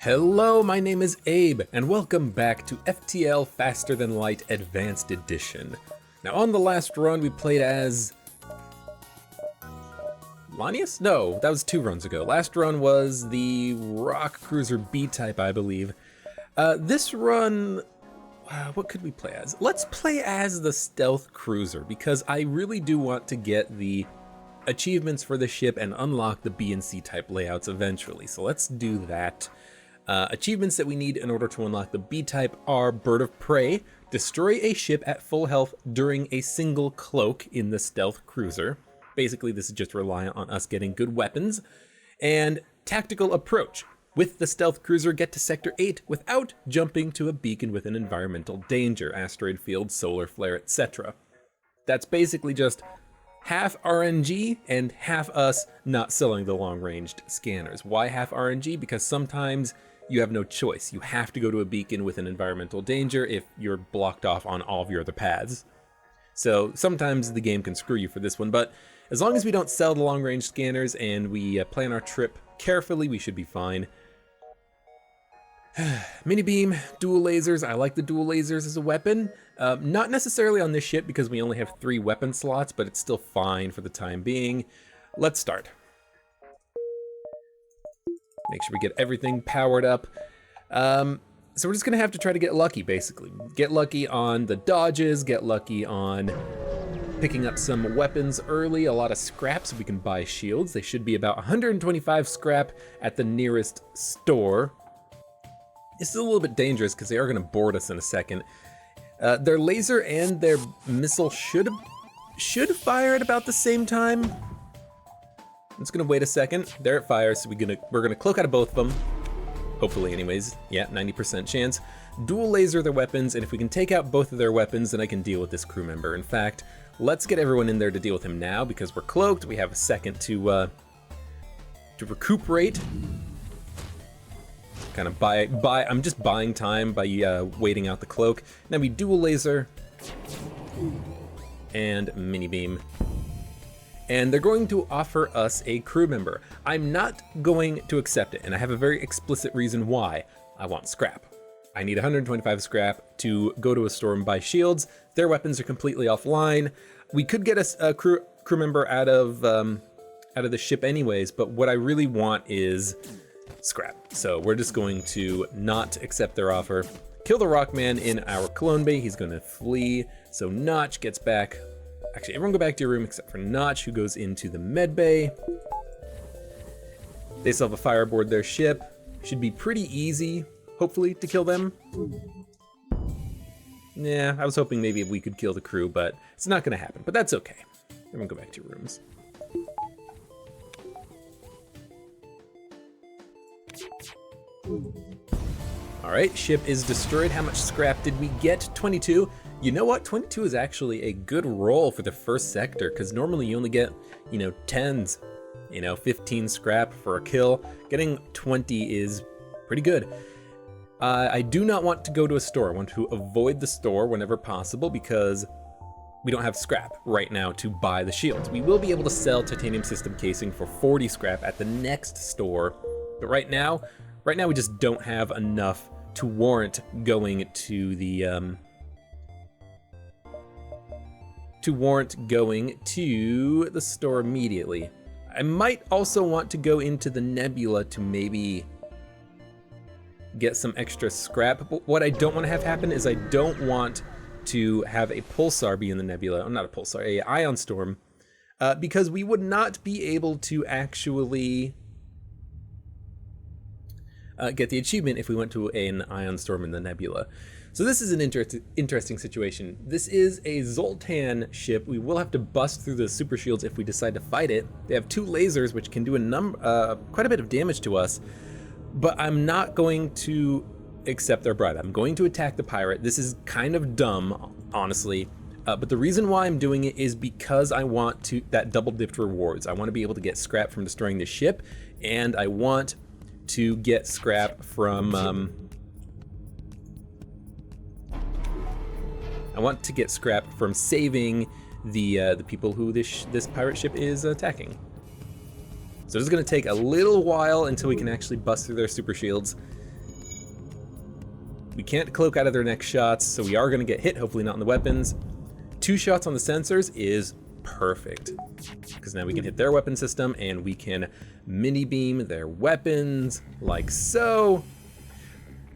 Hello, my name is Abe, and welcome back to FTL Faster Than Light Advanced Edition. Now, on the last run, we played as... Lanius? No, that was 2 runs ago. Last run was the Rock Cruiser B-Type, I believe. This run... what could we play as? Let's play as the Stealth Cruiser, because I really do want to get the achievements for the ship and unlock the B and C type layouts eventually. So let's do that. Achievements that we need in order to unlock the B-Type are Bird of Prey, destroy a ship at full health during a single cloak in the Stealth Cruiser. Basically, this is just reliant on us getting good weapons. And Tactical Approach. With the Stealth Cruiser, get to Sector 8 without jumping to a beacon with an environmental danger, asteroid field, solar flare, etc. That's basically just half RNG and half us not selling the long-ranged scanners. Why half RNG? Because sometimes you have no choice. You have to go to a beacon with an environmental danger if you're blocked off on all of your other paths. So sometimes the game can screw you for this one, but as long as we don't sell the long-range scanners and we plan our trip carefully, we should be fine. Mini beam, dual lasers. I like the dual lasers as a weapon. Not necessarily on this ship because we only have 3 weapon slots, but it's still fine for the time being. Let's start. Make sure we get everything powered up. So we're just gonna have to try to get lucky, basically. Get lucky on the dodges, get lucky on picking up some weapons early, a lot of scrap so we can buy shields. They should be about 125 scrap at the nearest store. It's still a little bit dangerous because they are gonna board us in a second. Their laser and their missile should fire at about the same time. I'm just gonna wait a second. There it fires, so we're gonna cloak out of both of them. Hopefully anyways. Yeah, 90% chance. Dual laser their weapons, and if we can take out both of their weapons, then I can deal with this crew member. In fact, let's get everyone in there to deal with him now because we're cloaked. We have a second to recuperate. Kind of I'm just buying time by waiting out the cloak. Now we dual laser and mini beam. And they're going to offer us a crew member. I'm not going to accept it, and I have a very explicit reason why. I want scrap. I need 125 scrap to go to a store and buy shields. Their weapons are completely offline. We could get a crew member out of the ship anyways, but what I really want is scrap. So we're just going to not accept their offer. Kill the Rockman in our clone bay. He's gonna flee. So Notch gets back. Actually, everyone go back to your room except for Notch, who goes into the med bay. They still have a fire aboard their ship. Should be pretty easy, hopefully, to kill them. Yeah, I was hoping maybe we could kill the crew, but it's not gonna happen, but that's okay. Everyone go back to your rooms. All right, ship is destroyed. How much scrap did we get? 22. You know what? 22 is actually a good roll for the first sector, because normally you only get, 10s, 15 scrap for a kill. Getting 20 is pretty good. I do not want to go to a store. I want to avoid the store whenever possible because we don't have scrap right now to buy the shields. We will be able to sell titanium system casing for 40 scrap at the next store, but right now we just don't have enough to warrant going to the store immediately. I might also want to go into the nebula to maybe get some extra scrap, but what I don't want to have happen is I don't want to have a pulsar be in the nebula, not a pulsar, a ion storm, because we would not be able to actually get the achievement if we went to an ion storm in the nebula. So this is an interesting situation. This is a Zoltan ship. We will have to bust through the super shields if we decide to fight it. They have 2 lasers, which can do quite a bit of damage to us, but I'm not going to accept their bribe. I'm going to attack the pirate. This is kind of dumb, honestly, but the reason why I'm doing it is because I want that double dipped rewards. I want to be able to get scrap from destroying the ship, and I want to get scrap from saving the people who this pirate ship is attacking. So it's going to take a little while until we can actually bust through their super shields. We can't cloak out of their next shots, so we are going to get hit, hopefully not on the weapons. 2 shots on the sensors is perfect, because now we can hit their weapon system and we can mini beam their weapons like so.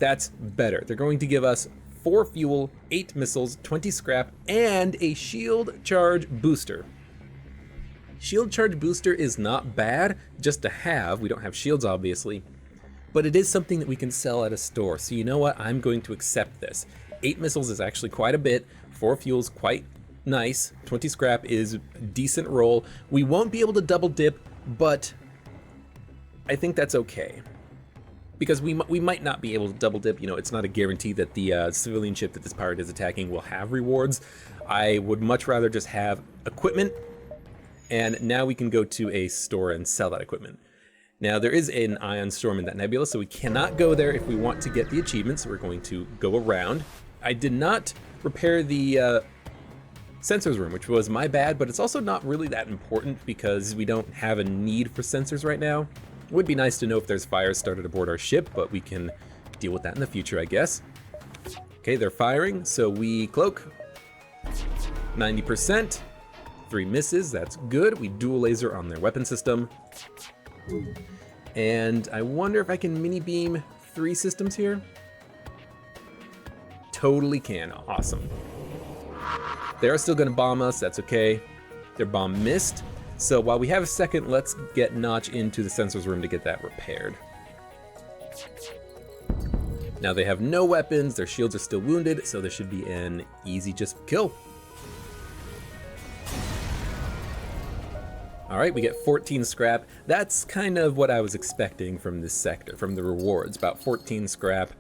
That's better. They're going to give us 4 fuel, 8 missiles, 20 scrap, and a shield charge booster. Shield charge booster is not bad just to have. We don't have shields, obviously, but it is something that we can sell at a store. So you know what? I'm going to accept this. 8 missiles is actually quite a bit. 4 fuels, quite nice. 20 scrap is a decent roll. We won't be able to double dip, but I think that's okay. Because we might not be able to double dip. You know, it's not a guarantee that the civilian ship that this pirate is attacking will have rewards. I would much rather just have equipment, and now we can go to a store and sell that equipment. Now, there is an ion storm in that nebula, so we cannot go there if we want to get the achievement, so we're going to go around. I did not repair the sensors room, which was my bad, but it's also not really that important because we don't have a need for sensors right now. It would be nice to know if there's fires started aboard our ship, but we can deal with that in the future, I guess. Okay, they're firing, so we cloak. 90%. 3 misses, that's good. We dual laser on their weapon system. And I wonder if I can mini beam 3 systems here. Totally can, awesome. They are still gonna bomb us, that's okay. Their bomb missed. So while we have a second, let's get Notch into the sensors room to get that repaired. Now they have no weapons, their shields are still wounded, so this should be an easy just kill. All right, we get 14 scrap. That's kind of what I was expecting from this sector, from the rewards, about 14 scrap.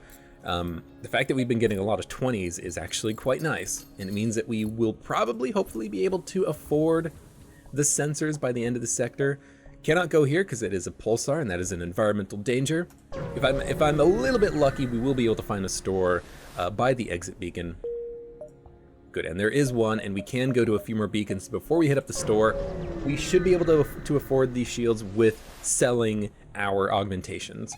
The fact that we've been getting a lot of 20s is actually quite nice, and it means that we will probably, hopefully, be able to afford the sensors by the end of the sector. Cannot go here because it is a pulsar, and that is an environmental danger. If I'm a little bit lucky, we will be able to find a store by the exit beacon. Good, and there is one, and we can go to a few more beacons before we hit up the store. We should be able to afford these shields with selling our augmentations.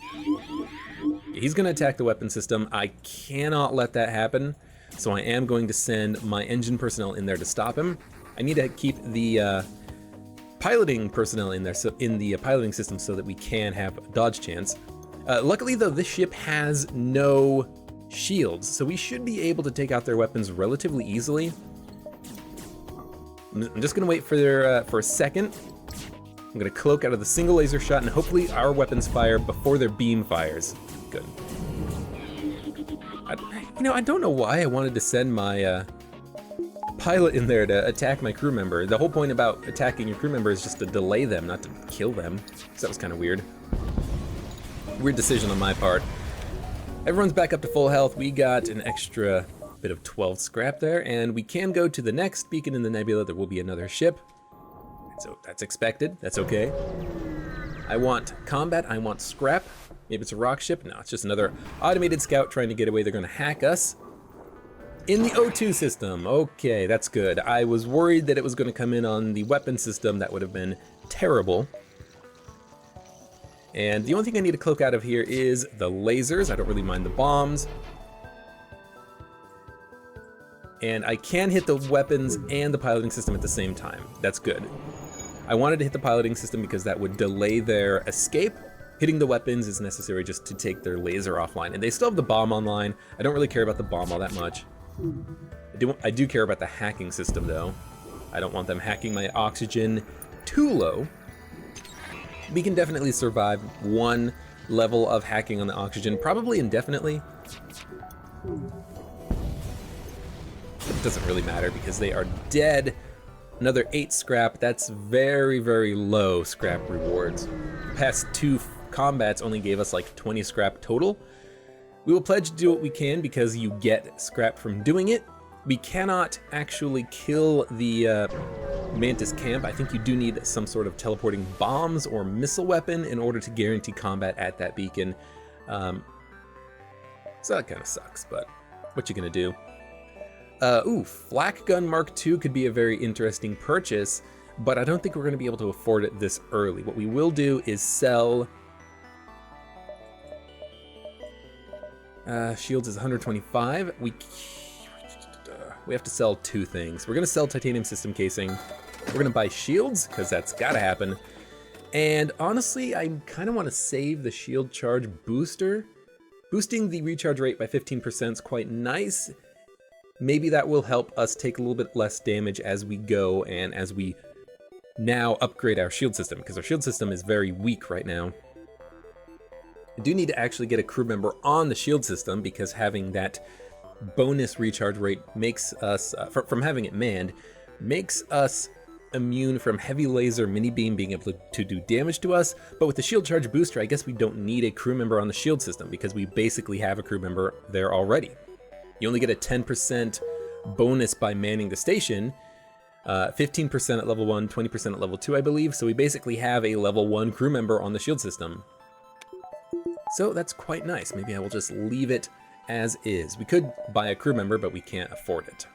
He's going to attack the weapon system. I cannot let that happen, so I am going to send my engine personnel in there to stop him. I need to keep the piloting personnel in there, so in the piloting system, so that we can have a dodge chance. Luckily, though, this ship has no shields, so we should be able to take out their weapons relatively easily. I'm just going to wait for a second. I'm going to cloak out of the single laser shot, and hopefully our weapons fire before their beam fires. Good. I don't know why I wanted to send my pilot in there to attack my crew member. The whole point about attacking your crew member is just to delay them, not to kill them. So that was kind of weird. Weird decision on my part. Everyone's back up to full health. We got an extra bit of 12 scrap there, and we can go to the next beacon in the nebula. There will be another ship. So that's expected. That's okay. I want combat. I want scrap. Maybe it's a rock ship. No, it's just another automated scout trying to get away. They're going to hack us. In the O2 system. Okay, that's good. I was worried that it was going to come in on the weapon system. That would have been terrible. And the only thing I need to cloak out of here is the lasers. I don't really mind the bombs. And I can hit the weapons and the piloting system at the same time. That's good. I wanted to hit the piloting system because that would delay their escape. Hitting the weapons is necessary just to take their laser offline. And they still have the bomb online. I don't really care about the bomb all that much. I do care about the hacking system, though. I don't want them hacking my oxygen too low. We can definitely survive one level of hacking on the oxygen, probably indefinitely. It doesn't really matter because they are dead. Another 8 scrap. That's very, very low scrap rewards. The past 2 combats only gave us like 20 scrap total. We will pledge to do what we can because you get scrap from doing it. We cannot actually kill the Mantis camp. I think you do need some sort of teleporting bombs or missile weapon in order to guarantee combat at that beacon. So that kind of sucks, but what you gonna do? Flak Gun Mark II could be a very interesting purchase, but I don't think we're gonna be able to afford it this early. What we will do is sell Shields is 125. We have to sell 2 things. We're gonna sell titanium system casing. We're gonna buy shields, because that's gotta happen. And honestly, I kind of want to save the shield charge booster. Boosting the recharge rate by 15% is quite nice. Maybe that will help us take a little bit less damage as we go and as we now upgrade our shield system, because our shield system is very weak right now. I do need to actually get a crew member on the shield system, because having that bonus recharge rate makes us, from having it manned, makes us immune from heavy laser mini beam being able to do damage to us. But with the shield charge booster, I guess we don't need a crew member on the shield system, because we basically have a crew member there already. You only get a 10% bonus by manning the station, 15% at level 1, 20% at level 2, I believe. So we basically have a level 1 crew member on the shield system. So that's quite nice. Maybe I will just leave it as is. We could buy a crew member, but we can't afford it.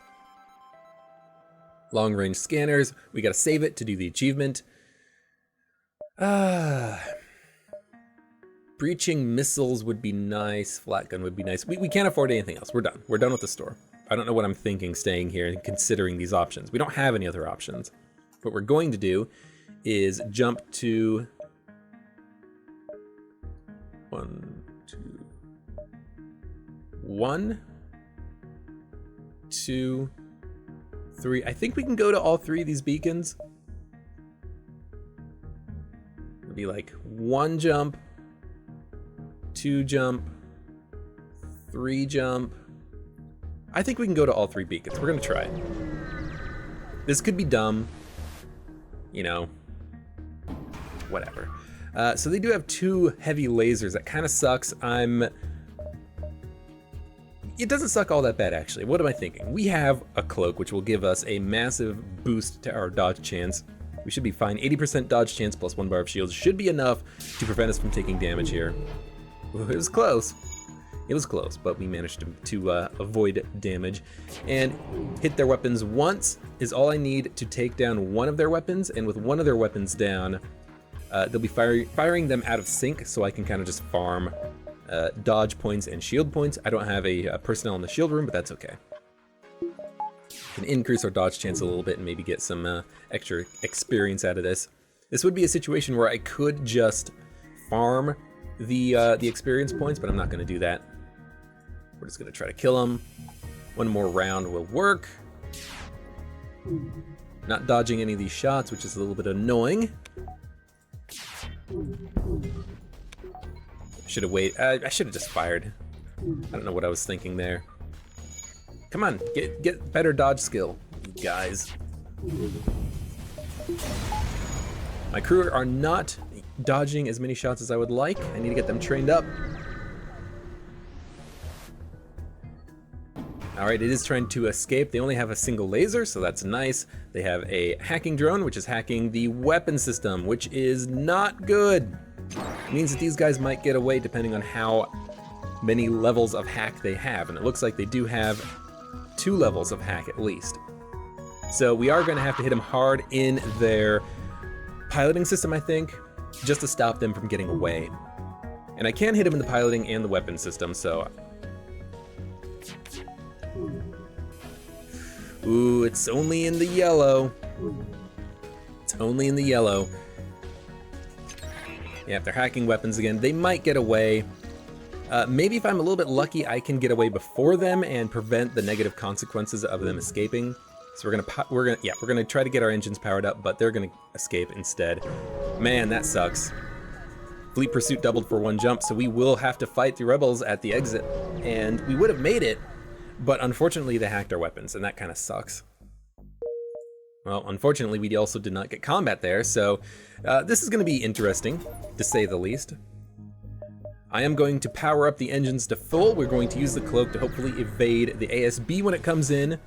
Long range scanners, we gotta save it to do the achievement. Breaching missiles would be nice, flat gun would be nice. We can't afford anything else, we're done. We're done with the store. I don't know what I'm thinking staying here and considering these options. We don't have any other options. What we're going to do is jump to 1, 2, 3. I think we can go to all 3 of these beacons. It'll be like 1 jump, 2 jump, 3 jump. I think we can go to all 3 beacons. We're gonna try it. This could be dumb, you know, whatever. So they do have 2 heavy lasers. That kind of sucks. It doesn't suck all that bad, actually. What am I thinking? We have a cloak, which will give us a massive boost to our dodge chance. We should be fine. 80% dodge chance plus 1 bar of shields should be enough to prevent us from taking damage here. Ooh, it was close. It was close, but we managed to avoid damage. And hit their weapons once is all I need to take down 1 of their weapons, and with 1 of their weapons down, they'll be firing them out of sync, so I can kind of just farm dodge points and shield points. I don't have a personnel in the shield room, but that's okay. Can increase our dodge chance a little bit and maybe get some extra experience out of this. This would be a situation where I could just farm the experience points, but I'm not going to do that. We're just going to try to kill him. 1 more round will work. Not dodging any of these shots, which is a little bit annoying. Should have waited. I should have just fired. I don't know what I was thinking there. Come on, get better dodge skill, you guys. My crew are not dodging as many shots as I would like. I need to get them trained up. All right, it is trying to escape. They only have a single laser, so that's nice. They have a hacking drone, which is hacking the weapon system, which is not good. It means that these guys might get away depending on how many levels of hack they have. And it looks like they do have 2 levels of hack at least. So we are gonna have to hit them hard in their piloting system, I think, just to stop them from getting away. And I can hit them in the piloting and the weapon system, so. Ooh, it's only in the yellow. It's only in the yellow. Yeah, if they're hacking weapons again, they might get away. Maybe if I'm a little bit lucky, I can get away before them and prevent the negative consequences of them escaping. So we're gonna try to get our engines powered up, but they're gonna escape instead. Man, that sucks. Fleet pursuit doubled for 1 jump, so we will have to fight the rebels at the exit, and we would have made it, but unfortunately they hacked our weapons, and that kind of sucks. Well, unfortunately, we also did not get combat there, so this is going to be interesting, to say the least. I am going to power up the engines to full. We're going to use the cloak to hopefully evade the ASB when it comes in.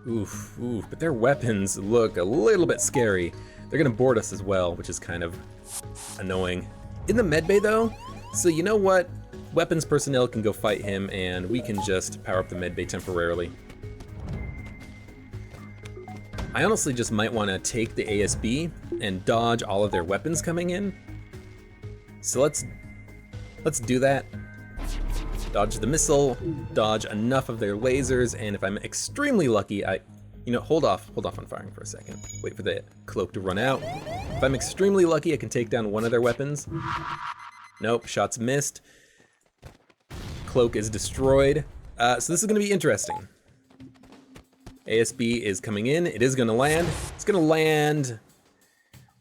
Oof, but their weapons look a little bit scary. They're going to board us as well, which is kind of annoying. In the medbay, though, so you know what? Weapons personnel can go fight him, and we can just power up the medbay temporarily. I honestly just might want to take the ASB and dodge all of their weapons coming in. So let's do that. Dodge the missile, dodge enough of their lasers, and if I'm extremely lucky, you know, hold off on firing for a second. Wait for the cloak to run out. If I'm extremely lucky, I can take down one of their weapons. Nope, shots missed. Cloak is destroyed. So this is gonna be interesting. ASB is coming in, it is gonna land. It's gonna land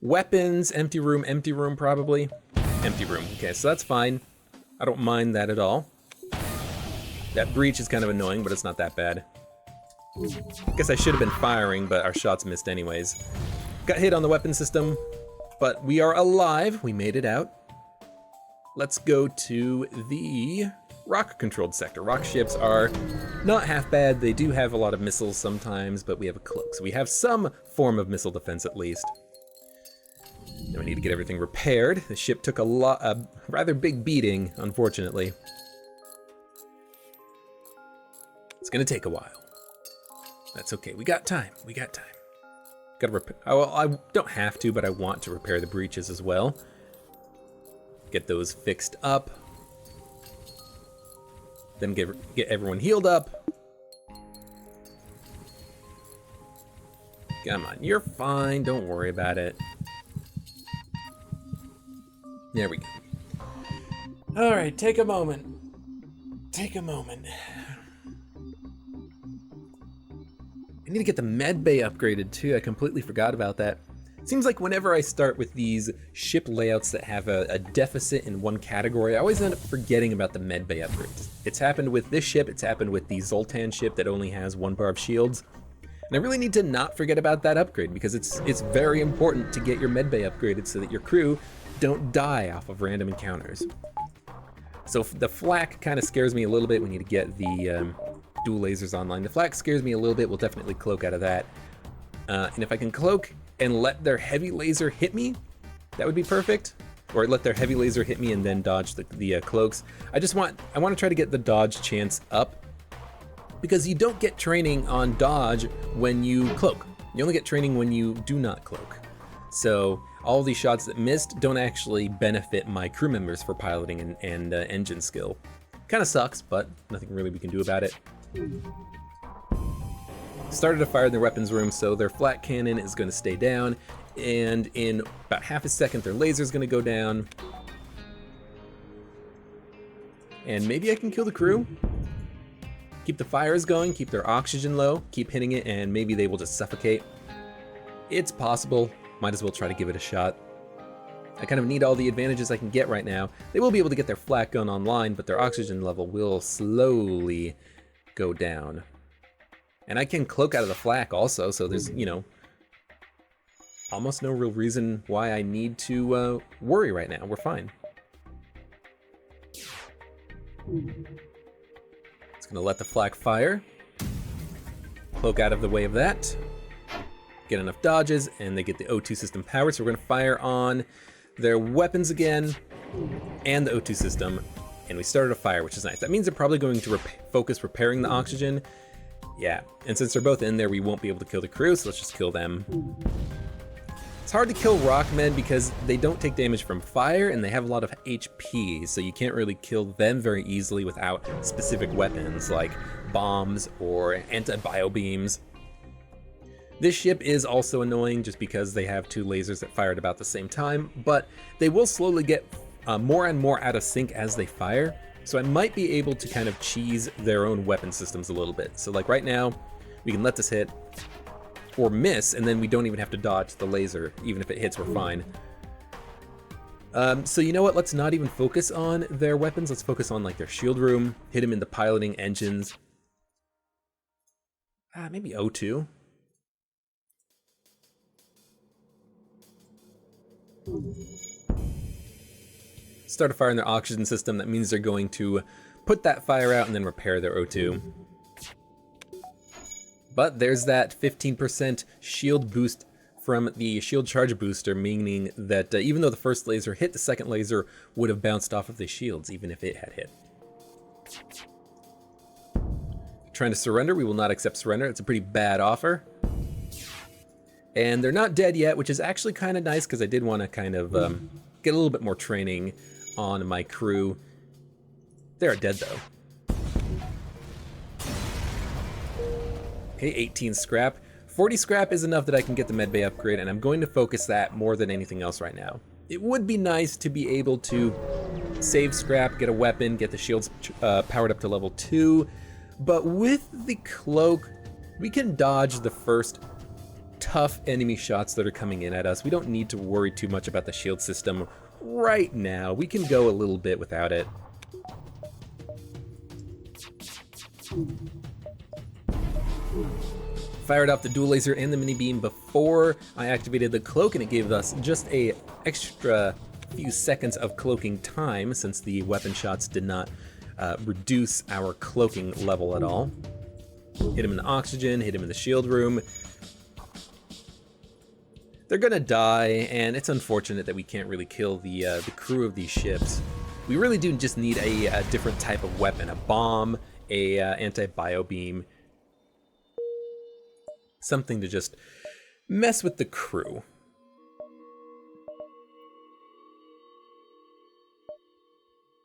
weapons, empty room probably. Empty room, okay, so that's fine. I don't mind that at all. That breach is kind of annoying, but it's not that bad. Guess I should have been firing, but our shots missed anyways. Got hit on the weapon system, but we are alive. We made it out. Let's go to the rock-controlled sector. Rock ships are not half bad. They do have a lot of missiles sometimes, but we have a cloak, so we have some form of missile defense at least. Now we need to get everything repaired. The ship took a rather big beating, unfortunately. It's gonna take a while. That's okay, we got time, Gotta repair, well, I don't have to, but I want to repair the breaches as well. Get those fixed up. Then get everyone healed up. Come on, you're fine, don't worry about it. There we go. All right, take a moment. I need to get the med bay upgraded too. I completely forgot about that. It seems like whenever I start with these ship layouts that have a deficit in one category, I always end up forgetting about the med bay upgrades. It's happened with this ship, it's happened with the Zoltan ship that only has 1 bar of shields. And I really need to not forget about that upgrade because it's very important to get your med bay upgraded so that your crew don't die off of random encounters. So the flak kind of scares me a little bit. We need to get the dual lasers online. The flak scares me a little bit. We'll definitely cloak out of that. And if I can cloak and let their heavy laser hit me, that would be perfect. Or let their heavy laser hit me and then dodge the cloaks. I want to try to get the dodge chance up because you don't get training on dodge when you cloak. You only get training when you do not cloak. So all these shots that missed don't actually benefit my crew members for piloting and engine skill. Kind of sucks, but nothing really we can do about it. Started a fire in their weapons room, so their flat cannon is going to stay down, and in about half a second their laser is going to go down. And maybe I can kill the crew? Keep the fires going, keep their oxygen low, keep hitting it, and maybe they will just suffocate. It's possible. Might as well try to give it a shot. I kind of need all the advantages I can get right now. They will be able to get their flak gun online, but their oxygen level will slowly go down. And I can cloak out of the flak also, so there's, you know, almost no real reason why I need to worry right now. We're fine. It's gonna let the flak fire. Cloak out of the way of that. Get enough dodges, and they get the O2 system powered, so we're gonna fire on their weapons again, and the O2 system, and we started a fire, which is nice. That means they're probably going to focus repairing the oxygen. Yeah, and since they're both in there, we won't be able to kill the crew, so let's just kill them. It's hard to kill rockmen because they don't take damage from fire, and they have a lot of HP, so you can't really kill them very easily without specific weapons, like bombs or anti-bio beams. This ship is also annoying just because they have 2 lasers that fire at about the same time, but they will slowly get more and more out of sync as they fire, so I might be able to kind of cheese their own weapon systems a little bit. So like right now, we can let this hit or miss, and then we don't even have to dodge the laser. Even if it hits, we're fine. So you know what, let's not even focus on their weapons, let's focus on like their shield room, hit them in the piloting engines. Maybe O2. Start a fire in their oxygen system. That means they're going to put that fire out and then repair their O2. But there's that 15% shield boost from the shield charge booster, meaning that even though the first laser hit, the second laser would have bounced off of the shields, even if it had hit. Trying to surrender, we will not accept surrender. It's a pretty bad offer. And they're not dead yet, which is actually kind of nice because I did want to kind of get a little bit more training on my crew. They are dead though. Okay, 18 scrap. 40 scrap is enough that I can get the medbay upgrade, and I'm going to focus that more than anything else right now. It would be nice to be able to save scrap, get a weapon, get the shields powered up to level 2, but with the cloak, we can dodge the first tough enemy shots that are coming in at us. We don't need to worry too much about the shield system right now. We can go a little bit without it. Fired off the dual laser and the mini beam before I activated the cloak, and it gave us just a extra few seconds of cloaking time since the weapon shots did not reduce our cloaking level at all. Hit him in the oxygen, hit him in the shield room. They're gonna die, and it's unfortunate that we can't really kill the crew of these ships. We really do just need a different type of weapon, a bomb, a anti-bio beam, something to just mess with the crew.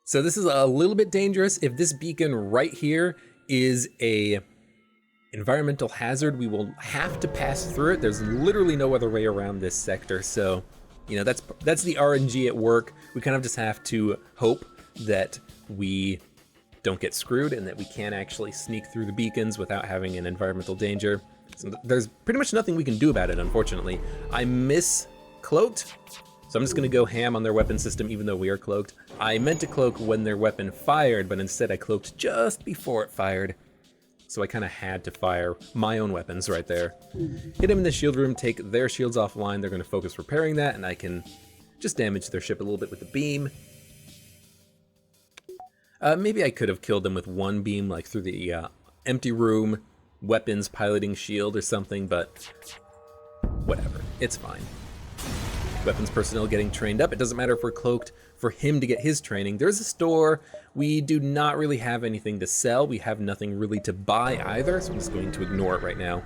So this is a little bit dangerous. If this beacon right here is a environmental hazard, we will have to pass through it. There's literally no other way around this sector. So, you know, that's the RNG at work. We kind of just have to hope that we don't get screwed and that we can actually sneak through the beacons without having an environmental danger. So there's pretty much nothing we can do about it, unfortunately. I miss cloaked, so I'm just gonna go ham on their weapon system even though we are cloaked. I meant to cloak when their weapon fired, but instead I cloaked just before it fired. So I kind of had to fire my own weapons right there. Hit them in the shield room, take their shields offline. They're going to focus repairing that, and I can just damage their ship a little bit with the beam. Maybe I could have killed them with one beam, like through the empty room, weapons, piloting shield or something, but whatever. It's fine. Weapons personnel getting trained up. It doesn't matter if we're cloaked. For him to get his training, there's a store. We do not really have anything to sell. We have nothing really to buy either, so I'm just going to ignore it right now.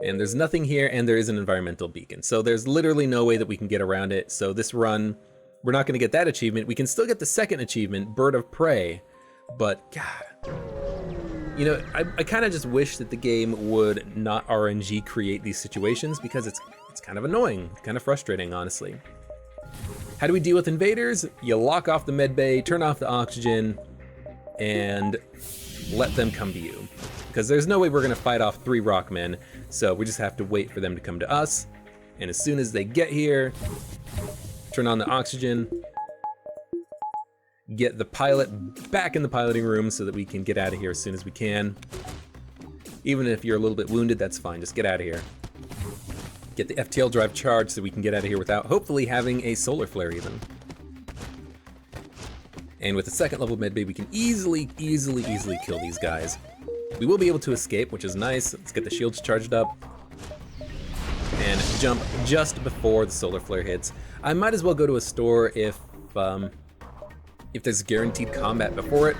And there's nothing here, and there is an environmental beacon. So there's literally no way that we can get around it. So this run, we're not going to get that achievement. We can still get the second achievement, Bird of Prey, but God. You know, I kind of just wish that the game would not RNG create these situations because it's kind of annoying, kind of frustrating, honestly. How do we deal with invaders? You lock off the medbay, turn off the oxygen, and let them come to you. Because there's no way we're gonna fight off 3 rockmen, so we just have to wait for them to come to us. And as soon as they get here, turn on the oxygen, get the pilot back in the piloting room so that we can get out of here as soon as we can. Even if you're a little bit wounded, that's fine, just get out of here. Get the FTL drive charged so we can get out of here without hopefully having a solar flare even. And with the second level medbay, we can easily kill these guys. We will be able to escape, which is nice. Let's get the shields charged up and jump just before the solar flare hits. I might as well go to a store if there's guaranteed combat before it.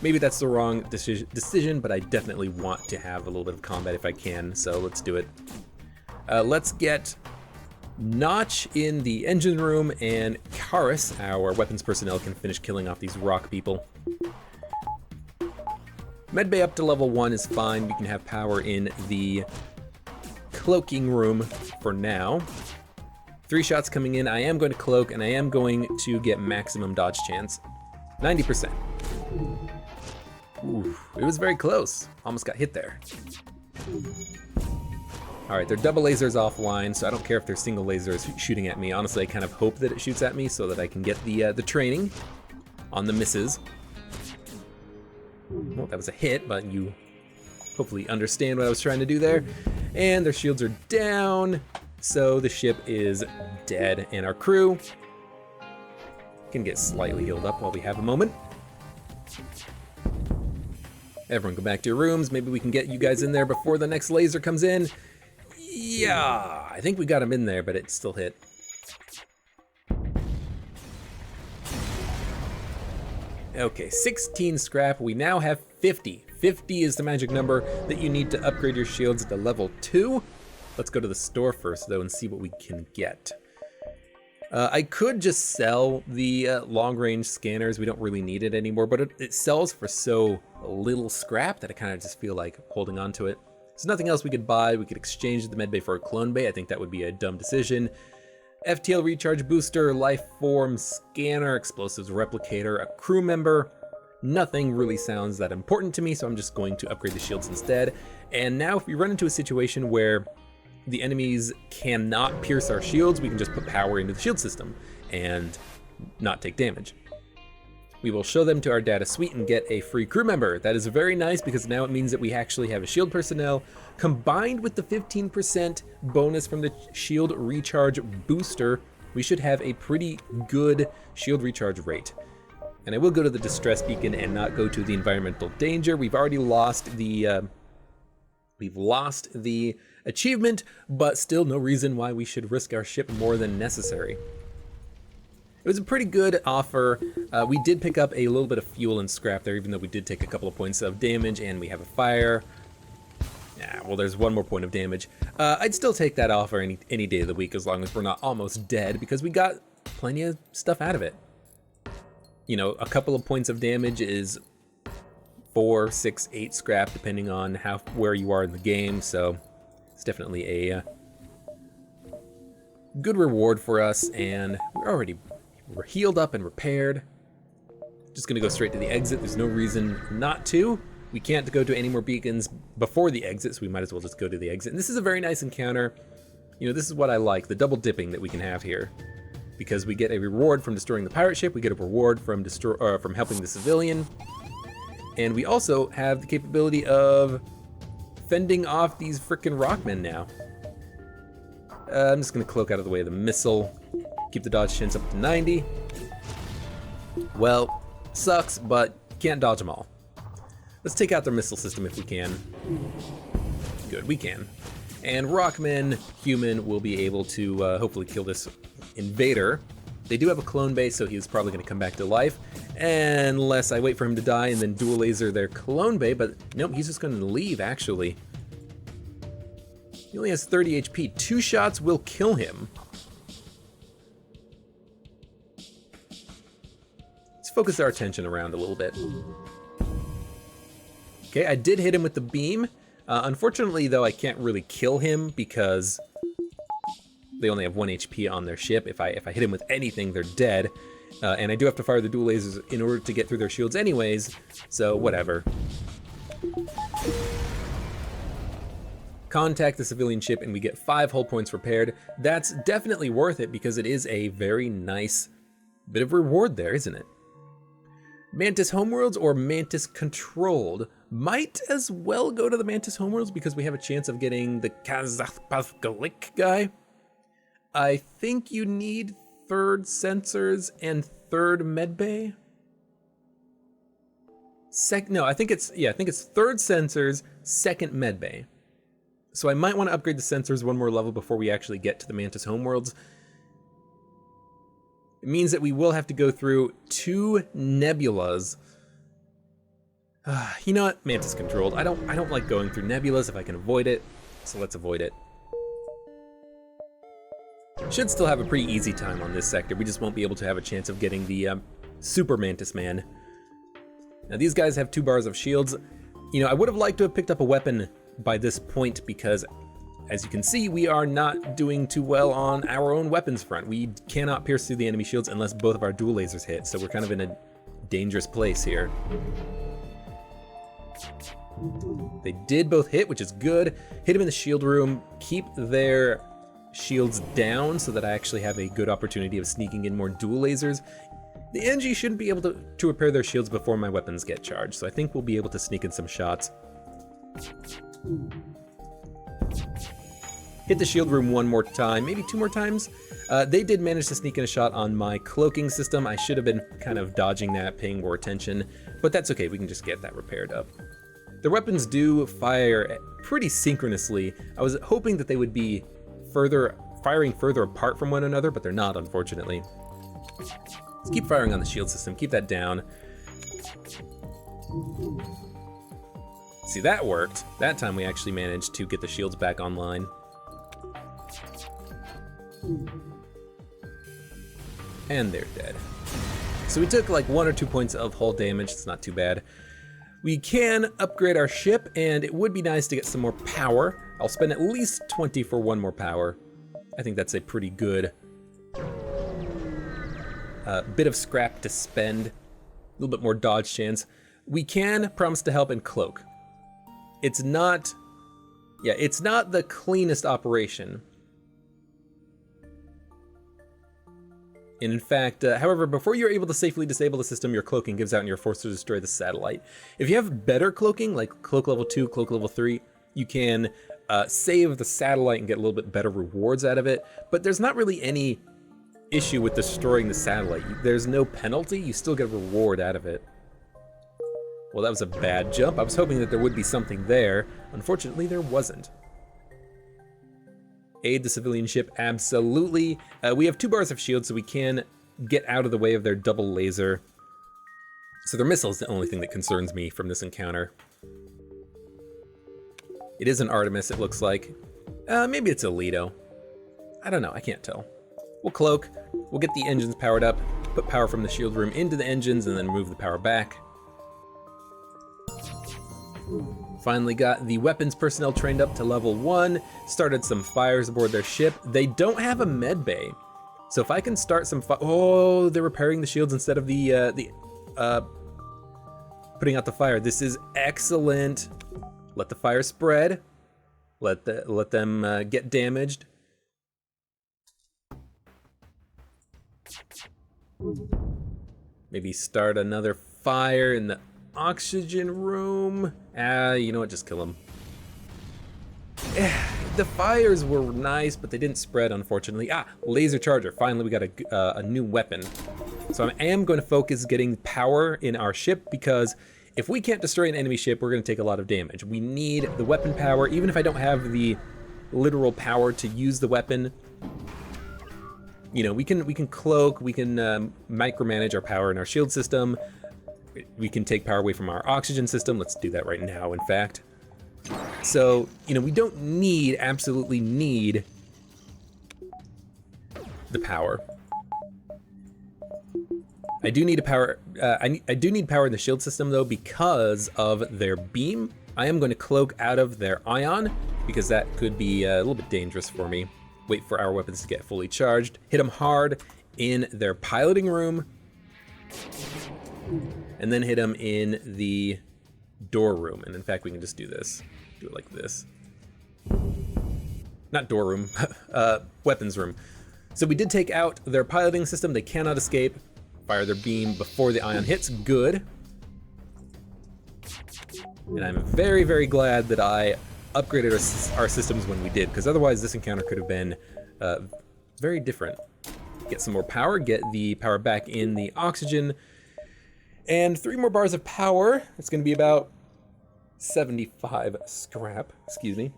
Maybe that's the wrong decision, but I definitely want to have a little bit of combat if I can, so let's do it. Let's get Notch in the engine room, and Karis, our weapons personnel, can finish killing off these rock people. Medbay up to level 1 is fine. We can have power in the cloaking room for now. 3 shots coming in. I am going to cloak, and I am going to get maximum dodge chance. 90%. Ooh, it was very close. Almost got hit there. All right, their double laser's offline, so I don't care if their single laser is shooting at me. Honestly, I kind of hope that it shoots at me so that I can get the training on the misses. Well, that was a hit, but you hopefully understand what I was trying to do there. And their shields are down, so the ship is dead, and our crew can get slightly healed up while we have a moment. Everyone go back to your rooms. Maybe we can get you guys in there before the next laser comes in. Yeah, I think we got him in there, but it still hit. Okay, 16 scrap. We now have 50. 50 is the magic number that you need to upgrade your shields to level 2. Let's go to the store first, though, and see what we can get. I could just sell the long-range scanners. We don't really need it anymore, but it sells for so little scrap that I kind of just feel like holding on to it. There's nothing else we could buy. We could exchange the medbay for a clone bay. I think that would be a dumb decision. FTL recharge booster, life form scanner, explosives replicator, a crew member. Nothing really sounds that important to me, so I'm just going to upgrade the shields instead. And now if we run into a situation where the enemies cannot pierce our shields, we can just put power into the shield system and not take damage. We will show them to our data suite and get a free crew member. That is very nice because now it means that we actually have a shield personnel combined with the 15% bonus from the shield recharge booster. We should have a pretty good shield recharge rate. And I will go to the distress beacon and not go to the environmental danger. We've already lost the achievement, but still no reason why we should risk our ship more than necessary. It was a pretty good offer. We did pick up a little bit of fuel and scrap there, even though we did take a couple of points of damage, and we have a fire. Well, there's one more point of damage. I'd still take that offer any day of the week as long as we're not almost dead, because we got plenty of stuff out of it. You know, a couple of points of damage is 4, 6, 8 scrap, depending on where you are in the game, so it's definitely a good reward for us, and we're healed up and repaired. Just gonna go straight to the exit. There's no reason not to. We can't go to any more beacons before the exit, so we might as well just go to the exit. And this is a very nice encounter. You know, this is what I like, the double dipping that we can have here. Because we get a reward from destroying the pirate ship, we get a reward from helping the civilian, and we also have the capability of fending off these frickin' rockmen now. I'm just gonna cloak out of the way of the missile, keep the dodge chance up to 90. Well, sucks, but can't dodge them all. Let's take out their missile system if we can. Good, we can. And rockmen, human, will be able to hopefully kill this invader. They do have a clone base, so he's probably going to come back to life, unless I wait for him to die and then dual laser their clone bay, but nope, he's just going to leave, actually. He only has 30 HP. 2 shots will kill him. Let's focus our attention around a little bit. Okay, I did hit him with the beam. Unfortunately, though, I can't really kill him because they only have 1 HP on their ship. If I hit him with anything, they're dead. And I do have to fire the dual lasers in order to get through their shields anyways, so whatever. Contact the civilian ship and we get 5 hull points repaired. That's definitely worth it because it is a very nice bit of reward there, isn't it? Mantis Homeworlds or Mantis Controlled? Might as well go to the Mantis Homeworlds because we have a chance of getting the Kazakh guy. I think you need 3rd sensors and 3rd medbay. No, I think it's 3rd sensors, 2nd medbay. So I might want to upgrade the sensors 1 more level before we actually get to the Mantis Homeworlds. It means that we will have to go through 2 nebulas. You know what? Mantis Controlled. I don't like going through nebulas if I can avoid it, so let's avoid it. Should still have a pretty easy time on this sector. We just won't be able to have a chance of getting the Super Mantis Man. Now these guys have 2 bars of shields. You know, I would have liked to have picked up a weapon by this point because, as you can see, we are not doing too well on our own weapons front. We cannot pierce through the enemy shields unless both of our dual lasers hit, so we're kind of in a dangerous place here. They did both hit, which is good. Hit them in the shield room, keep their shields down so that I actually have a good opportunity of sneaking in more dual lasers. The NG shouldn't be able to repair their shields before my weapons get charged, so I think we'll be able to sneak in some shots. Hit the shield room 1 more time, maybe 2 more times. They did manage to sneak in a shot on my cloaking system. I should have been kind of dodging that, paying more attention, but that's okay, we can just get that repaired up. The weapons do fire pretty synchronously. I was hoping that they would be firing further apart from one another, but they're not, unfortunately. Let's keep firing on the shield system, keep that down. See, that worked. That time we actually managed to get the shields back online. And they're dead. So we took like 1 or 2 points of hull damage. It's not too bad. We can upgrade our ship, and it would be nice to get some more power. I'll spend at least 20 for 1 more power. I think that's a pretty good bit of scrap to spend. A little bit more dodge chance. We can promise to help and cloak. It's not the cleanest operation. And in fact, however, before you're able to safely disable the system, your cloaking gives out and you're forced to destroy the satellite. If you have better cloaking, like cloak level 2, cloak level 3, you can save the satellite and get a little bit better rewards out of it. But there's not really any issue with destroying the satellite. There's no penalty, you still get a reward out of it. Well, that was a bad jump. I was hoping that there would be something there. Unfortunately, there wasn't. Aid the civilian ship, absolutely. We have 2 bars of shield, so we can get out of the way of their double laser. So their missile is the only thing that concerns me from this encounter. It is an Artemis, it looks like. Maybe it's a Lido. I don't know, I can't tell. We'll cloak, we'll get the engines powered up, put power from the shield room into the engines, and then move the power back. Finally got the weapons personnel trained up to level 1, started some fires aboard their ship. They don't have a med bay, so if I can start some oh, they're repairing the shields instead of the putting out the fire. This is excellent. Let the fire spread. Let them get damaged. Maybe start another fire in the oxygen room. You know what, just kill them. The fires were nice, but they didn't spread, unfortunately. Laser charger. Finally, we got a new weapon. So I am going to focus getting power in our ship, because if we can't destroy an enemy ship, we're going to take a lot of damage. We need the weapon power, even if I don't have the literal power to use the weapon. You know, we can cloak, we can micromanage our power in our shield system. We can take power away from our oxygen system. Let's do that right now, in fact. So, you know, we don't absolutely need the power. I do need power in the shield system, though, because of their beam. I am going to cloak out of their ion, because that could be a little bit dangerous for me. Wait for our weapons to get fully charged. Hit them hard in their piloting room. And then hit them in the door room. And in fact, we can just do this. Do it like this. Not door room, weapons room. So we did take out their piloting system. They cannot escape. Fire their beam before the ion hits. Good. And I'm very, very glad that I upgraded our systems when we did, because otherwise this encounter could have been very different. Get some more power, get the power back in the oxygen. And 3 more bars of power. It's going to be about 75 scrap, excuse me.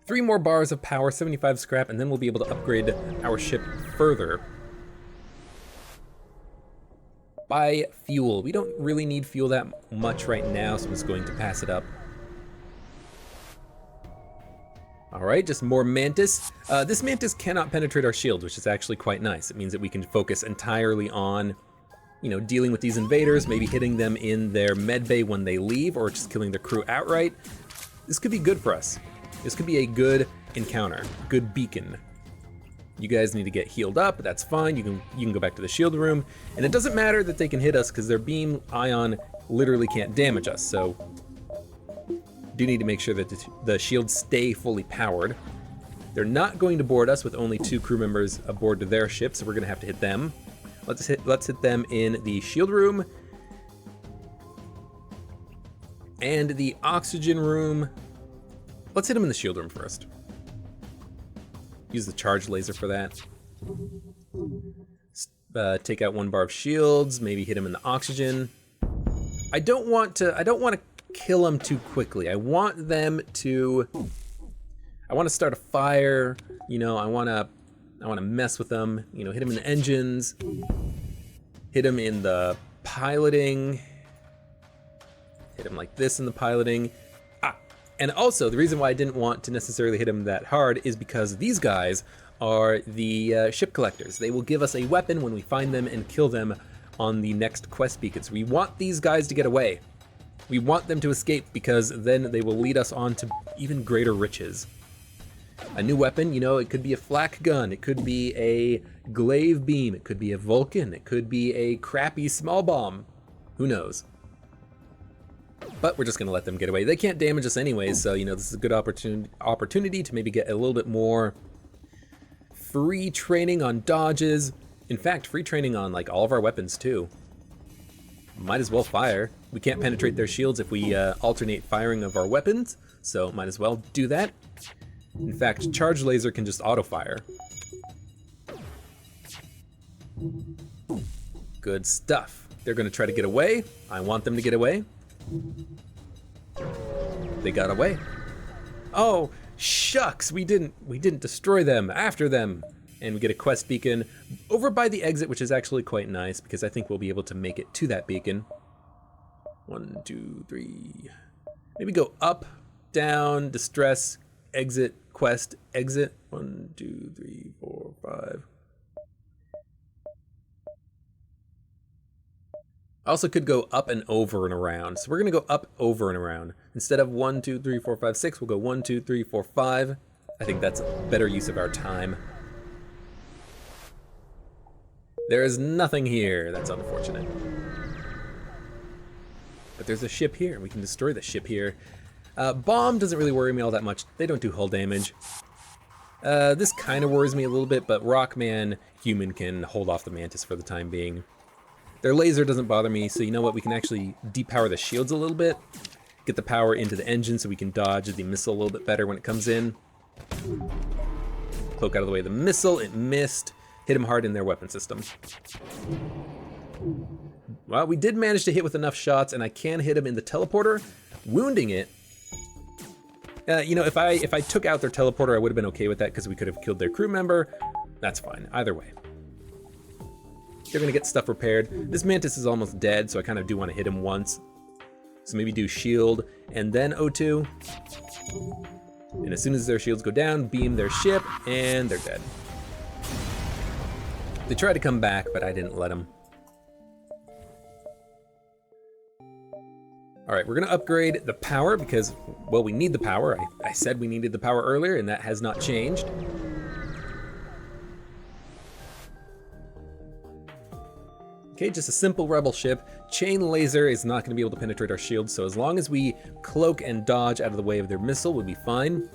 3 more bars of power, 75 scrap, and then we'll be able to upgrade our ship further. Buy fuel. We don't really need fuel that much right now, so I'm just going to pass it up. All right, just more Mantis. This Mantis cannot penetrate our shields, which is actually quite nice. It means that we can focus entirely on, you know, dealing with these invaders, maybe hitting them in their med bay when they leave, or just killing their crew outright. This could be good for us. This could be a good encounter, good beacon. You guys need to get healed up, that's fine. You can go back to the shield room, and it doesn't matter that they can hit us because their beam ion literally can't damage us, so do need to make sure that the shields stay fully powered. They're not going to board us with only 2 crew members aboard to their ship, so we're gonna have to hit them. Let's hit them in the shield room and the oxygen room. Let's hit them in the shield room first. Use the charge laser for that. Take out 1 bar of shields, maybe hit them in the oxygen. I don't want to kill them too quickly. I want to start a fire, you know, I want to mess with them, you know, hit them in the engines, hit them in the piloting, hit them like this in the piloting. And also, the reason why I didn't want to necessarily hit them that hard is because these guys are the ship collectors. They will give us a weapon when we find them and kill them on the next quest beacons. We want these guys to get away. We want them to escape because then they will lead us on to even greater riches. A new weapon, you know, it could be a flak gun, it could be a glaive beam, it could be a Vulcan, it could be a crappy small bomb. Who knows? But we're just gonna let them get away. They can't damage us anyways, so you know, this is a good opportunity to maybe get a little bit more free training on dodges. In fact, free training on like all of our weapons too. Might as well fire. We can't penetrate their shields if we alternate firing of our weapons, so might as well do that. In fact, charge laser can just auto fire. Good stuff. They're gonna try to get away. I want them to get away. They got away. Oh, shucks, we didn't destroy them. After them. And we get a quest beacon over by the exit, which is actually quite nice because I think we'll be able to make it to that beacon. 1, 2, 3. Maybe go up, down, distress, exit, quest, exit. 1, 2, 3, 4, 5. I also could go up and over and around. So we're gonna go up, over, and around. Instead of 1, 2, 3, 4, 5, 6, we'll go 1, 2, 3, 4, 5. I think that's a better use of our time. There is nothing here. That's unfortunate. But there's a ship here. We can destroy the ship here. Bomb doesn't really worry me all that much. They don't do hull damage. This kind of worries me a little bit, but Rockman Human can hold off the Mantis for the time being. Their laser doesn't bother me, so you know what? We can actually depower the shields a little bit. Get the power into the engine so we can dodge the missile a little bit better when it comes in. Cloak out of the way of the missile. It missed. Hit him hard in their weapon system. Well, we did manage to hit with enough shots, and I can hit him in the teleporter, wounding it. You know, if I took out their teleporter, I would have been okay with that because we could have killed their crew member. That's fine, either way. They're gonna get stuff repaired. This Mantis is almost dead, so I kind of do want to hit him once. So maybe do shield and then O2. And as soon as their shields go down, beam their ship, and they're dead. They tried to come back, but I didn't let them. All right, we're gonna upgrade the power because, well, we need the power. I said we needed the power earlier, and that has not changed. Okay, just a simple rebel ship. Chain laser is not gonna be able to penetrate our shields, so as long as we cloak and dodge out of the way of their missile, we'll be fine.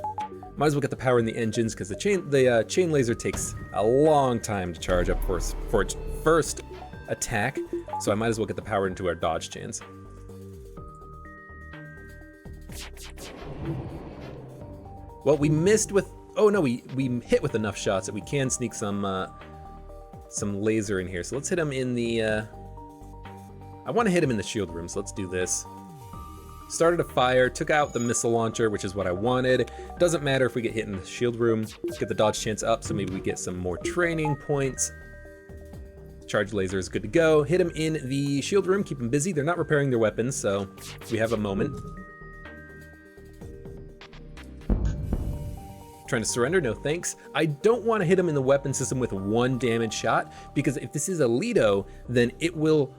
Might as well get the power in the engines because the chain laser takes a long time to charge up for its first attack, so I might as well get the power into our dodge chains. Well, we missed with, oh no, we hit with enough shots that we can sneak some laser in here. So let's hit him in the, I want to hit him in the shield room, so let's do this. Started a fire, took out the missile launcher, which is what I wanted. Doesn't matter if we get hit in the shield room. Get the dodge chance up, so maybe we get some more training points. Charge laser is good to go. Hit him in the shield room, keep them busy. They're not repairing their weapons, so we have a moment. Trying to surrender, no thanks. I don't want to hit him in the weapon system with one damage shot, because if this is a Lido, then it will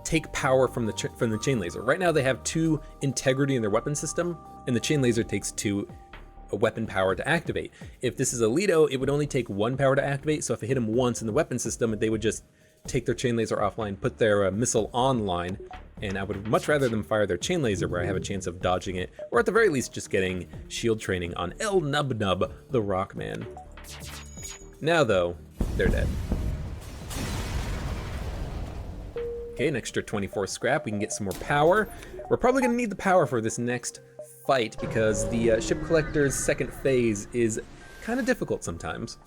take power from the chain laser. Right now they have 2 integrity in their weapon system, and the chain laser takes 2 weapon power to activate. If this is a Lido, it would only take 1 power to activate, so if I hit him once in the weapon system, they would just take their chain laser offline, put their missile online, and I would much rather them fire their chain laser where I have a chance of dodging it, or at the very least just getting shield training on El Nub Nub, the Rockman. Now though, they're dead. Okay, an extra 24 scrap, we can get some more power. We're probably gonna need the power for this next fight because the ship collector's second phase is kind of difficult sometimes.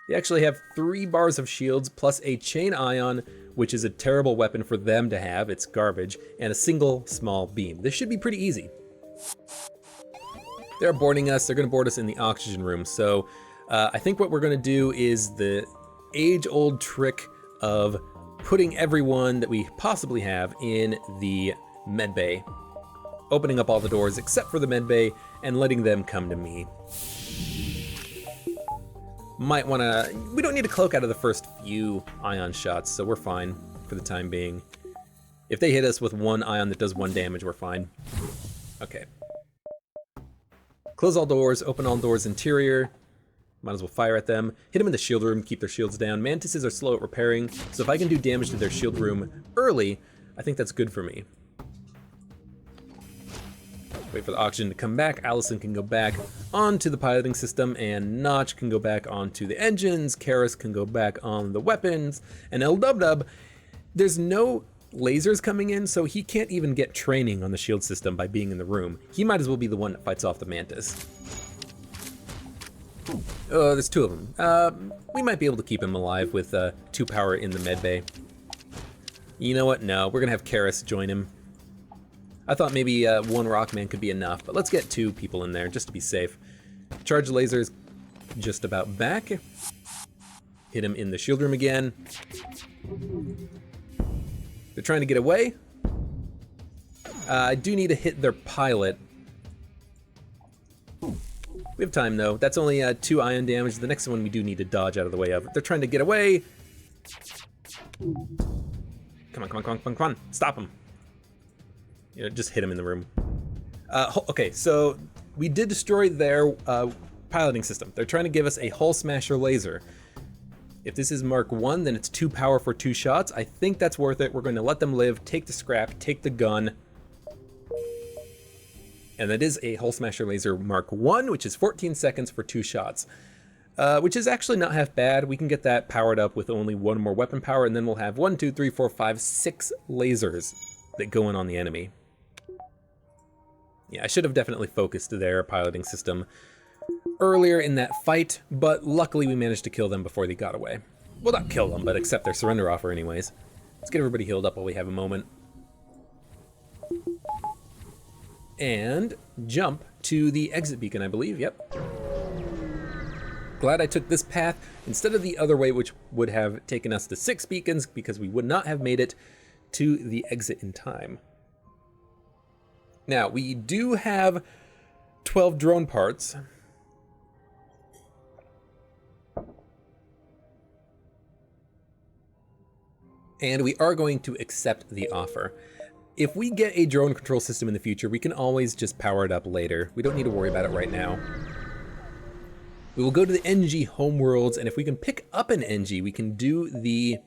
They actually have 3 bars of shields plus a chain ion, which is a terrible weapon for them to have, it's garbage, and a single small beam. This should be pretty easy. They're boarding us, they're gonna board us in the oxygen room, so I think what we're gonna do is the age-old trick of putting everyone that we possibly have in the medbay, opening up all the doors except for the medbay and letting them come to me. Might wanna, we don't need to cloak out of the first few ion shots, so we're fine for the time being. If they hit us with one ion that does 1 damage, we're fine. Okay. Close all doors, open all doors interior. Might as well fire at them. Hit them in the shield room, keep their shields down. Mantises are slow at repairing, so if I can do damage to their shield room early, I think that's good for me. Wait for the oxygen to come back. Allison can go back onto the piloting system, and Notch can go back onto the engines. Karis can go back on the weapons, and L-Dub-Dub, there's no lasers coming in, so he can't even get training on the shield system by being in the room. He might as well be the one that fights off the Mantis. Oh, there's 2 of them. We might be able to keep him alive with 2 power in the medbay. You know what? No, we're gonna have Karis join him. I thought maybe 1 Rockman could be enough, but let's get 2 people in there just to be safe. Charge lasers just about back. Hit him in the shield room again. They're trying to get away. I do need to hit their pilot. We have time though. That's only 2 ion damage. The next one we do need to dodge out of the way of. They're trying to get away. Come on, come on, come on, come on, come on. Stop them. You know, just hit him in the room. Okay, so we did destroy their piloting system. They're trying to give us a hull smasher laser. If this is Mark 1, then it's 2 power for 2 shots. I think that's worth it. We're going to let them live, take the scrap, take the gun. And that is a hull smasher laser Mark 1, which is 14 seconds for 2 shots. Which is actually not half bad. We can get that powered up with only 1 more weapon power, and then we'll have 1, 2, 3, 4, 5, 6 lasers that go in on the enemy. Yeah, I should have definitely focused their piloting system earlier in that fight, but luckily we managed to kill them before they got away. Well, not kill them, but accept their surrender offer anyways. Let's get everybody healed up while we have a moment. And jump to the exit beacon, I believe, yep. Glad I took this path instead of the other way, which would have taken us to 6 beacons, because we would not have made it to the exit in time. Now, we do have 12 drone parts. And we are going to accept the offer. If we get a drone control system in the future, we can always just power it up later. We don't need to worry about it right now. We will go to the NG homeworlds, and if we can pick up an NG, we can do the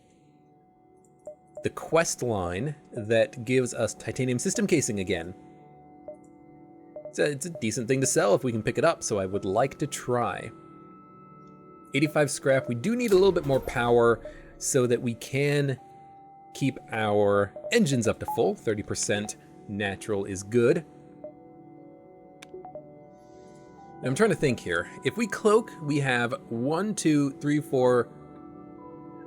quest line that gives us titanium system casing again. It's a decent thing to sell if we can pick it up, so I would like to try. 85 scrap. We do need a little bit more power so that we can keep our engines up to full. 30% natural is good. Now I'm trying to think here. If we cloak, we have 1, 2, 3, 4,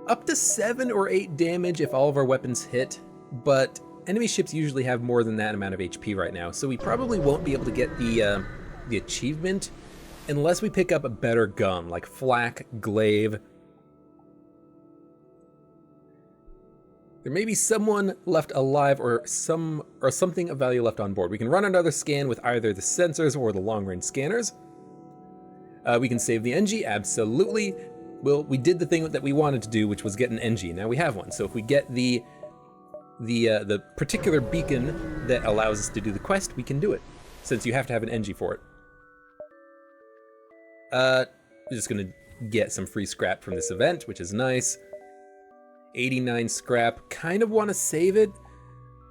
up to 7 or 8 damage if all of our weapons hit, but enemy ships usually have more than that amount of HP right now, so we probably won't be able to get the achievement unless we pick up a better gun, like flak, glaive. There may be someone left alive or something of value left on board. We can run another scan with either the sensors or the long-range scanners. We can save the NG, absolutely. Well, we did the thing that we wanted to do, which was get an NG. Now we have one. So if we get the particular beacon that allows us to do the quest, we can do it, since you have to have an NG for it. We're just gonna get some free scrap from this event, which is nice. 89 scrap, kind of want to save it,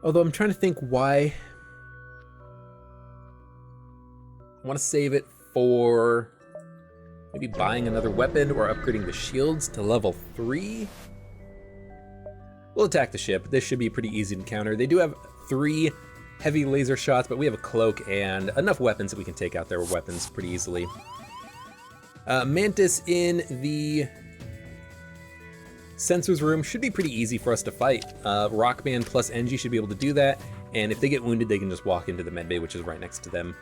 although I'm trying to think why. I want to save it for maybe buying another weapon or upgrading the shields to level 3. We'll attack the ship. This should be pretty easy to counter. They do have 3 heavy laser shots, but we have a cloak and enough weapons that we can take out their weapons pretty easily. Mantis in the sensors room should be pretty easy for us to fight. Rockman plus NG should be able to do that, and if they get wounded, they can just walk into the medbay, which is right next to them.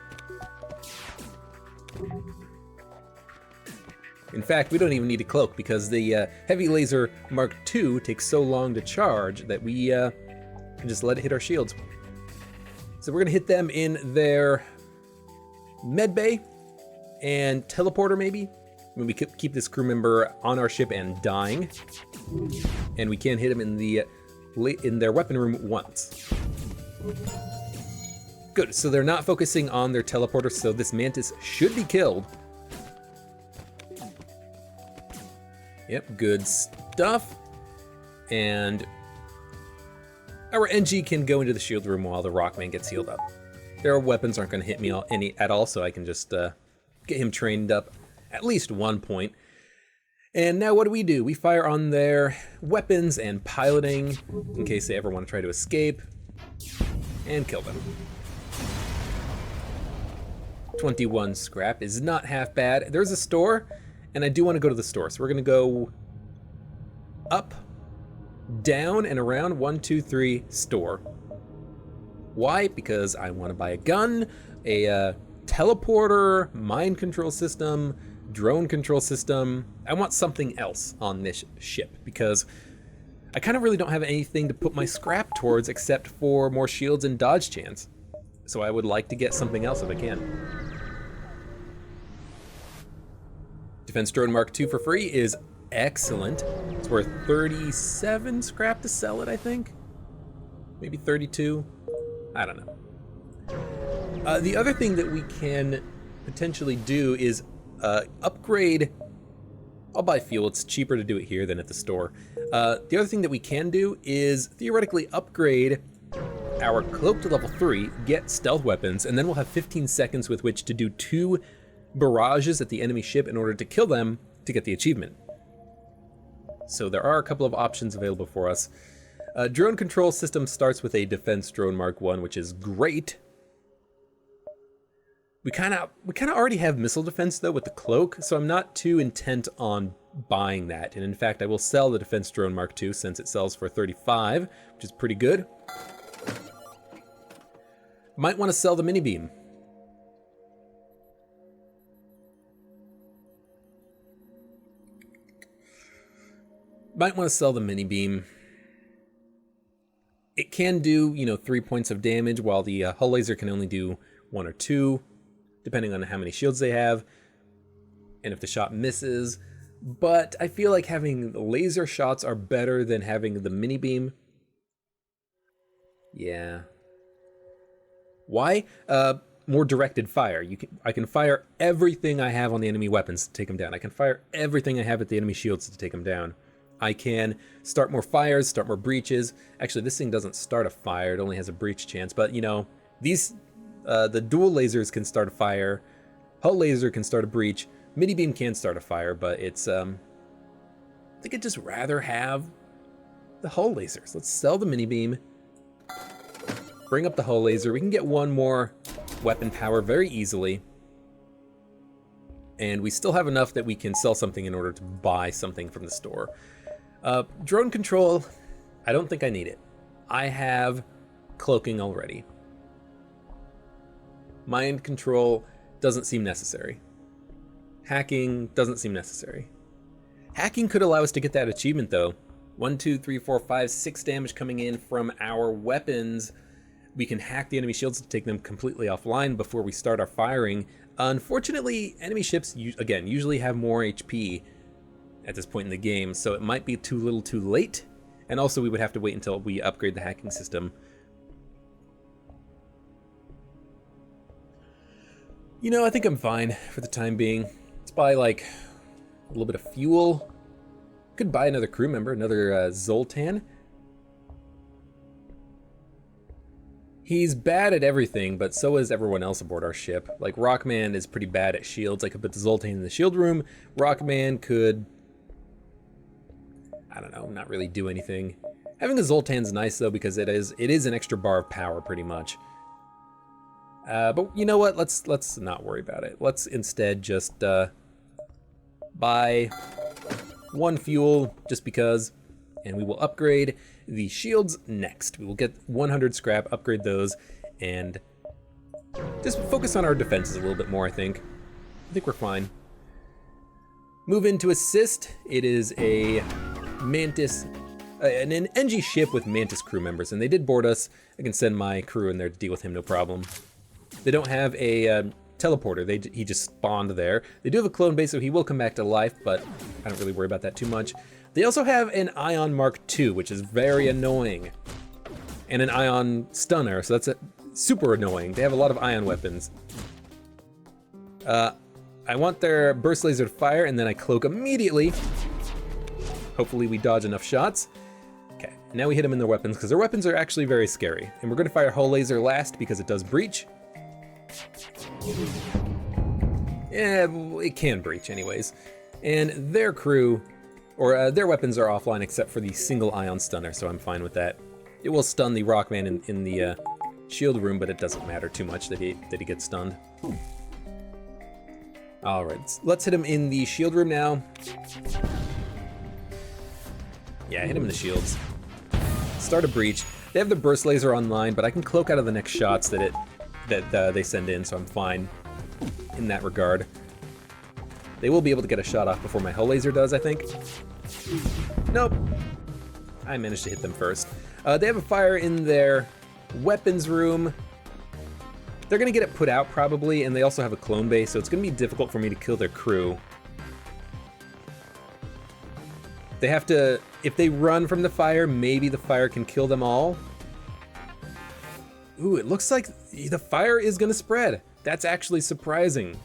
In fact, we don't even need a cloak because the heavy laser Mark II takes so long to charge that we can just let it hit our shields. So we're gonna hit them in their medbay and teleporter maybe. when we keep this crew member on our ship and dying, and we can hit him in their weapon room once. Good, so they're not focusing on their teleporter, so this mantis should be killed. Yep, good stuff. And our NG can go into the shield room while the Rockman gets healed up. Their weapons aren't going to hit me at all, so I can just get him trained up at least 1 point. And now what do? We fire on their weapons and piloting in case they ever want to try to escape, and kill them. 21 scrap is not half bad. There's a store, and I do want to go to the store, so we're going to go up, down, and around. 1, 2, 3, store. Why? Because I want to buy a gun, a teleporter, mind control system, drone control system. I want something else on this ship because I kind of really don't have anything to put my scrap towards except for more shields and dodge chance. So I would like to get something else if I can. Defense Drone Mark II for free is excellent. It's worth 37 scrap to sell it, I think. Maybe 32. I don't know. The other thing that we can potentially do is upgrade. I'll buy fuel. It's cheaper to do it here than at the store. The other thing that we can do is theoretically upgrade our cloaked level 3, get stealth weapons, and then we'll have 15 seconds with which to do 2 barrages at the enemy ship in order to kill them to get the achievement. So there are a couple of options available for us. Drone control system starts with a Defense Drone Mark I, which is great. We kind of already have missile defense though with the cloak, so I'm not too intent on buying that. And in fact, I will sell the Defense Drone Mark II since it sells for 35, which is pretty good. Might want to sell the mini beam. Might want to sell the mini beam. It can do, 3 points of damage, while the hull laser can only do 1 or 2, depending on how many shields they have, and if the shot misses. But I feel like having laser shots are better than having the mini beam. Yeah. Why? More directed fire. I can fire everything I have on the enemy weapons to take them down. I can fire everything I have at the enemy shields to take them down. I can start more fires, start more breaches. Actually, this thing doesn't start a fire. It only has a breach chance. But, these, the dual lasers can start a fire. Hull laser can start a breach. Mini beam can start a fire, but it's, I think I'd just rather have the hull lasers. Let's sell the mini beam. Bring up the hull laser. We can get 1 more weapon power very easily. And we still have enough that we can sell something in order to buy something from the store. Drone control, I don't think I need it. I have cloaking already. Mind control doesn't seem necessary. Hacking doesn't seem necessary. Hacking could allow us to get that achievement though. 1, 2, 3, 4, 5, 6 damage coming in from our weapons. We can hack the enemy shields to take them completely offline before we start our firing. Unfortunately, enemy ships, again, usually have more HP at this point in the game, so it might be too little too late. And also we would have to wait until we upgrade the hacking system. I think I'm fine for the time being. Let's buy like a little bit of fuel. Could buy another crew member, another Zoltan. He's bad at everything, but so is everyone else aboard our ship. Like, Rockman is pretty bad at shields. I could put the Zoltan in the shield room. Rockman could, I don't know, not really do anything. Having a Zoltan's nice, though, because it is an extra bar of power, pretty much. But you know what? Let's not worry about it. Let's instead just buy 1 fuel, just because, and we will upgrade the shields next. We will get 100 scrap, upgrade those, and just focus on our defenses a little bit more, I think. I think we're fine. Move into assist. It is a Mantis, an NG ship with Mantis crew members, and they did board us. I can send my crew in there to deal with him, no problem. They don't have a teleporter. He just spawned there. They do have a clone base, so he will come back to life, but I don't really worry about that too much. They also have an Ion Mark II, which is very annoying. And an Ion Stunner, so that's super annoying. They have a lot of Ion weapons. I want their Burst Laser to fire, and then I cloak immediately. Hopefully we dodge enough shots. Okay, now we hit them in their weapons, because their weapons are actually very scary. And we're going to fire Hull Laser last, because it does breach. Yeah, it can breach anyways. And their crew, or their weapons are offline except for the single Ion Stunner, so I'm fine with that. It will stun the Rockman in the shield room, but it doesn't matter too much that he gets stunned. All right, let's hit him in the shield room now. Yeah, hit him in the shields. Start a breach. They have the burst laser online, but I can cloak out of the next shots that they send in, so I'm fine in that regard. They will be able to get a shot off before my hull laser does, I think. Nope. I managed to hit them first. They have a fire in their weapons room. They're gonna get it put out probably, and they also have a clone base, so it's gonna be difficult for me to kill their crew. They have to, if they run from the fire, maybe the fire can kill them all. Ooh, it looks like the fire is gonna spread. That's actually surprising.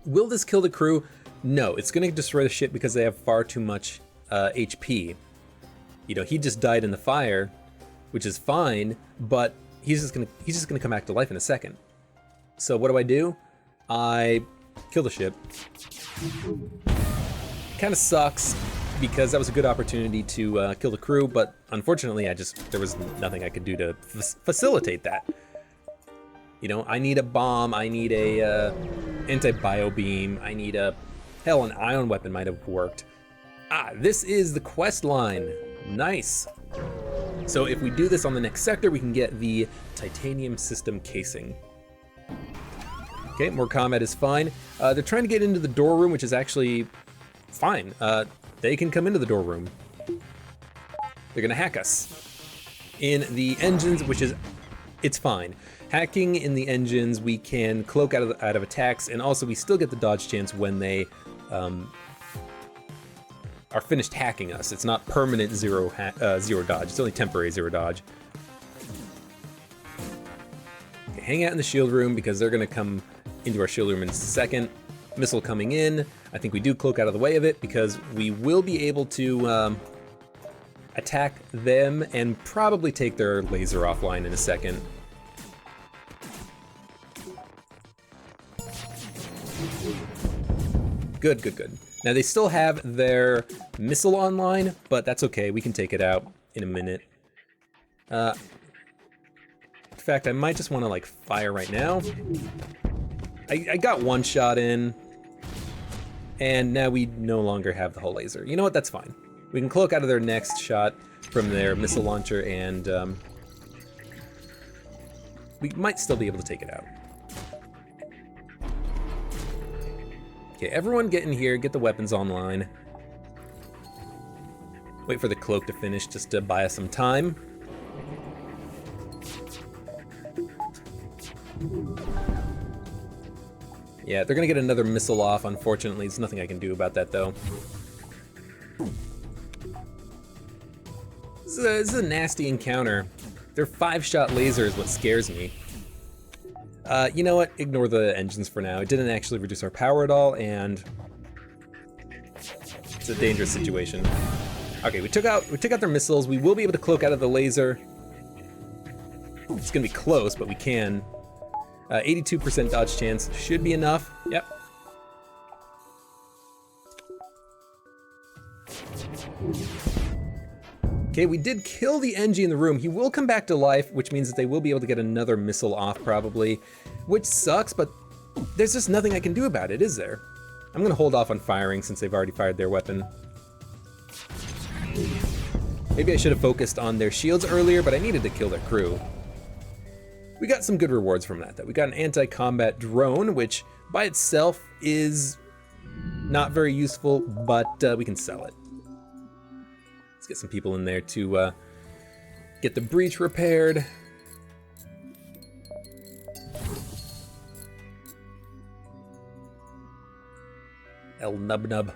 Will this kill the crew? No, it's gonna destroy the ship because they have far too much HP. You know, he just died in the fire, which is fine, but he's just gonna come back to life in a second. So what do? I kill the ship. Kind of sucks because that was a good opportunity to kill the crew, but unfortunately there was nothing I could do to facilitate that. You know, I need a bomb, I need a anti-bio beam, I need hell, an ion weapon might have worked. Ah, this is the quest line. Nice. So if we do this on the next sector, we can get the titanium system casing. Okay, more combat is fine. They're trying to get into the door room, which is actually fine. They can come into the door room. They're gonna hack us. In the engines, it's fine. Hacking in the engines, we can cloak out of attacks, and also we still get the dodge chance when they are finished hacking us. It's not permanent zero dodge, it's only temporary zero dodge. Okay, hang out in the shield room because they're gonna come into our shield room in a second. Missile coming in. I think we do cloak out of the way of it because we will be able to attack them and probably take their laser offline in a second. Good, good, good. Now they still have their missile online, but that's okay. We can take it out in a minute. In fact, I might just want to like fire right now. I got one shot in, and now we no longer have the hull laser. You know what? That's fine. We can cloak out of their next shot from their missile launcher, and we might still be able to take it out. Okay, everyone get in here, get the weapons online. Wait for the cloak to finish just to buy us some time. Yeah, they're gonna get another missile off, unfortunately. There's nothing I can do about that, though. This is a nasty encounter. Their 5-shot laser is what scares me. You know what? Ignore the engines for now. It didn't actually reduce our power at all, and it's a dangerous situation. Okay, we took out their missiles. We will be able to cloak out of the laser. It's gonna be close, but we can. 82% dodge chance should be enough. Yep. Okay, we did kill the NG in the room. He will come back to life, which means that they will be able to get another missile off probably, which sucks, but there's just nothing I can do about it, is there? I'm gonna hold off on firing since they've already fired their weapon. Maybe I should have focused on their shields earlier, but I needed to kill their crew. We got some good rewards from that, though. We got an anti-combat drone, which by itself is not very useful, but we can sell it. Let's get some people in there to get the breach repaired. El Nub Nub.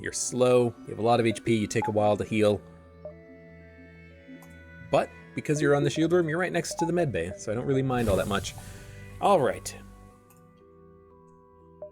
You're slow, you have a lot of HP, you take a while to heal. But because you're on the shield room, you're right next to the med bay, so I don't really mind all that much. All right,